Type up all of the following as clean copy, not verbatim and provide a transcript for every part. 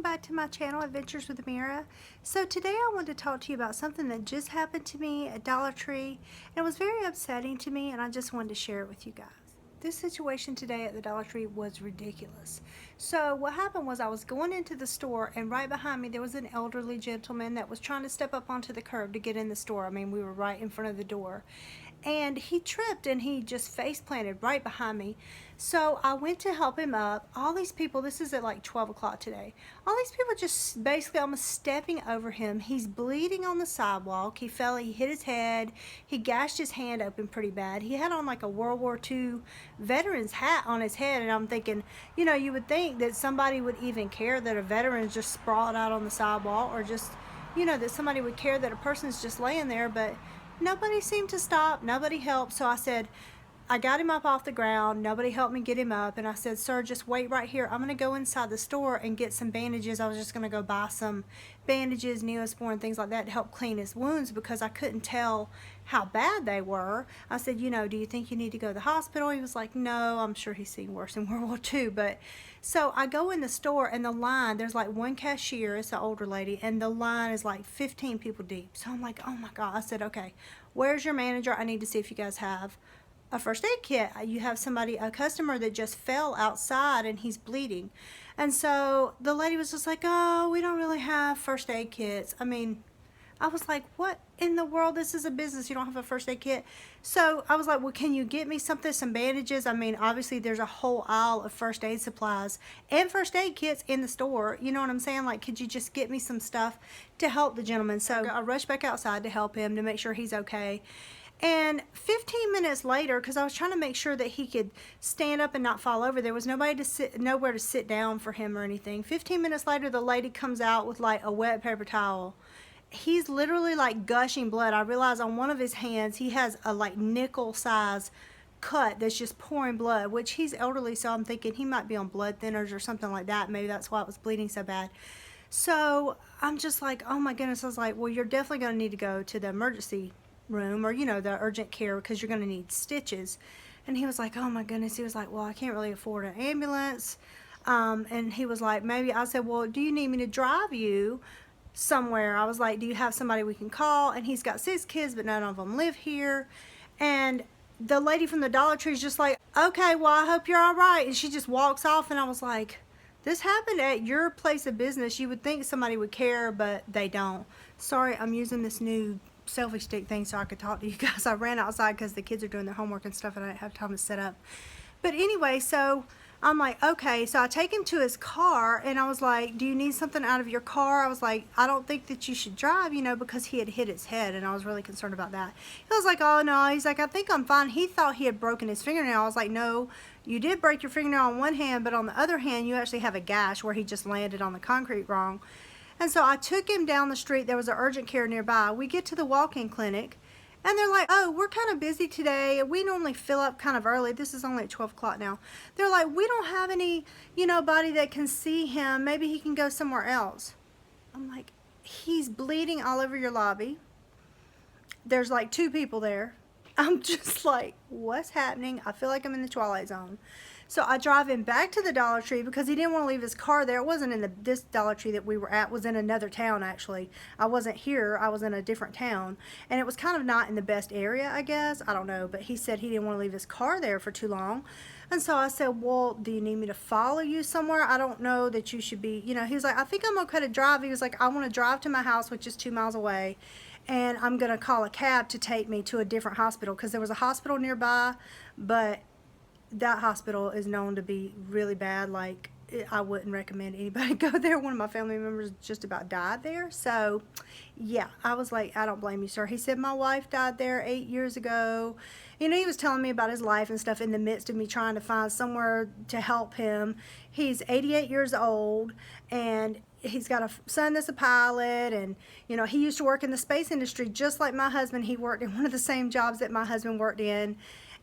welcome back to my channel, Adventures with Amirah. So today I wanted to talk to you about something that just happened to me at Dollar Tree. And it was very upsetting to me, and I just wanted to share it with you guys. This situation today at the Dollar Tree was ridiculous. So what happened was I was going into the store, and right behind me there was an elderly gentleman that was trying to step up onto the curb to get in the store. I mean, we were right in front of the door. And he tripped and he just face planted right behind me. So I went to help him up. All these people, this is at like 12 o'clock today, all these people just basically almost stepping over him. He's bleeding on the sidewalk. He fell, he hit his head, he gashed his hand open pretty bad. He had on like a World War II veteran's hat on his head, and I'm thinking, you know, you would think that somebody would even care that a veteran's just sprawled out on the sidewalk, or just, you know, that somebody would care that a person's just laying there, but nobody seemed to stop. Nobody helped. So I said, I got him up off the ground. Nobody helped me get him up. And I said, sir, just wait right here. I'm going to go inside the store and get some bandages. I was just going to go buy some bandages, Neosporin, things like that to help clean his wounds, because I couldn't tell how bad they were. I said, you know, do you think you need to go to the hospital? He was like, no, I'm sure he's seen worse in World War II. But so I go in the store, and the line, there's like one cashier, it's an older lady, and the line is like 15 people deep. So I'm like, oh my God. I said, okay, where's your manager? I need to see if you guys have a first aid kit. You have somebody, a customer that just fell outside and he's bleeding. And so the lady was just like, oh, we don't really have first aid kits. I mean, I was like, what in the world? This is a business. You don't have a first aid kit? So I was like, well, can you get me something, some bandages? I mean, obviously there's a whole aisle of first aid supplies and first aid kits in the store. You know what I'm saying? Like, could you just get me some stuff to help the gentleman? So I rushed back outside to help him, to make sure he's okay. And 15 minutes later, because I was trying to make sure that he could stand up and not fall over, there was nobody to sit, nowhere to sit down for him or anything. 15 minutes later, the lady comes out with like a wet paper towel. He's literally like gushing blood. I realized on one of his hands he has a like nickel size cut that's just pouring blood, which he's elderly, so I'm thinking he might be on blood thinners or something like that. Maybe that's why it was bleeding so bad. So I'm just like, oh my goodness. I was like, well, you're definitely going to need to go to the emergency room, or, you know, the urgent care, because you're going to need stitches. And he was like, oh my goodness. He was like, well, I can't really afford an ambulance. And he was like, maybe. I said, well, do you need me to drive you somewhere? I was like, do you have somebody we can call? And he's got 6 kids, but none of them live here. And the lady from the Dollar Tree is just like, okay, well, I hope you're all right. And she just walks off. And I was like, this happened at your place of business. You would think somebody would care, but they don't. Sorry, I'm using this new selfie stick thing so I could talk to you guys. I ran outside because the kids are doing their homework and stuff, and I didn't have time to set up. But anyway, so I'm like, okay. So I take him to his car, and I was like, do you need something out of your car? I was like, I don't think that you should drive, you know, because he had hit his head, and I was really concerned about that. He was like, oh no. He's like, I think I'm fine. He thought he had broken his fingernail. I was like, no, you did break your fingernail on one hand, but on the other hand you actually have a gash where he just landed on the concrete wrong. And so I took him down the street. There was an urgent care nearby. We get to the walk-in clinic, and they're like, oh, we're kind of busy today. We normally fill up kind of early. This is only at 12 o'clock now. They're like, we don't have any, you know, body that can see him. Maybe he can go somewhere else. I'm like, he's bleeding all over your lobby. There's like 2 people there. I'm just like, what's happening? I feel like I'm in the Twilight Zone. So I drive him back to the Dollar Tree because he didn't want to leave his car there. It wasn't in this Dollar Tree that we were at. It was in another town, actually. I wasn't here. I was in a different town. And it was kind of not in the best area, I guess. I don't know. But he said he didn't want to leave his car there for too long. And so I said, well, do you need me to follow you somewhere? I don't know that you should be, you know. He was like, I think I'm okay to drive. He was like, I want to drive to my house, which is 2 miles away. And I'm going to call a cab to take me to a different hospital, because there was a hospital nearby, but that hospital is known to be really bad. Like, I wouldn't recommend anybody go there. One of my family members just about died there. So yeah, I was like, I don't blame you, sir. He said, my wife died there 8 years ago. You know, he was telling me about his life and stuff in the midst of me trying to find somewhere to help him. He's 88 years old, and he's got a son that's a pilot, and, you know, he used to work in the space industry just like my husband. He worked in one of the same jobs that my husband worked in.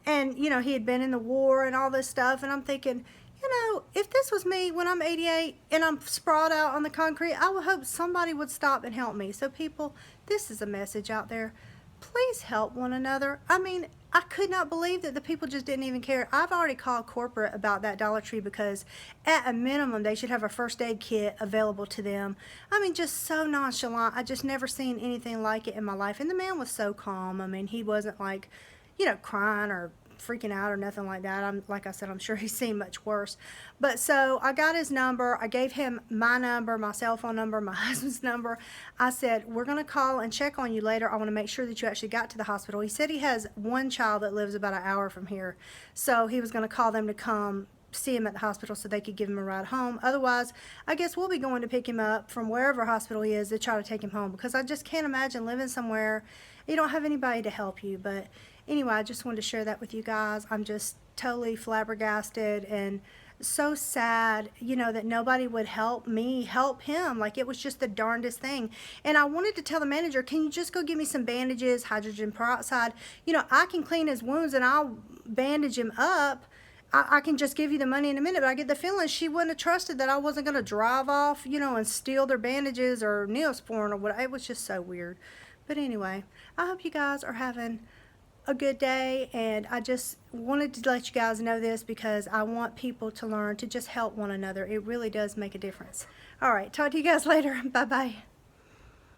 And, you know, he had been in the war and all this stuff. And I'm thinking, you know, if this was me when I'm 88 and I'm sprawled out on the concrete, I would hope somebody would stop and help me. So people, this is a message out there. Please help one another. I mean, I could not believe that the people just didn't even care. I've already called corporate about that Dollar Tree because at a minimum they should have a first aid kit available to them. I mean, just so nonchalant. I just never seen anything like it in my life. And the man was so calm. I mean, he wasn't like, crying or freaking out or nothing like that. Like I said, I'm sure he's seen much worse. But so I got his number. I gave him my number, my cell phone number, my husband's number. I said, we're going to call and check on you later. I want to make sure that you actually got to the hospital. He said he has one child that lives about an hour from here. So he was going to call them to come see him at the hospital so they could give him a ride home. Otherwise, I guess we'll be going to pick him up from wherever hospital he is to try to take him home, because I just can't imagine living somewhere you don't have anybody to help you. But anyway, I just wanted to share that with you guys. I'm just totally flabbergasted and so sad, that nobody would help me help him. Like, it was just the darndest thing. And I wanted to tell the manager, can you just go give me some bandages, hydrogen peroxide? I can clean his wounds and I'll bandage him up. I can just give you the money in a minute. But I get the feeling she wouldn't have trusted that I wasn't going to drive off, and steal their bandages or Neosporin or what. It was just so weird. But anyway, I hope you guys are having a good day, and I just wanted to let you guys know this because I want people to learn to just help one another. It really does make a difference. All right, talk to you guys later. Bye-bye.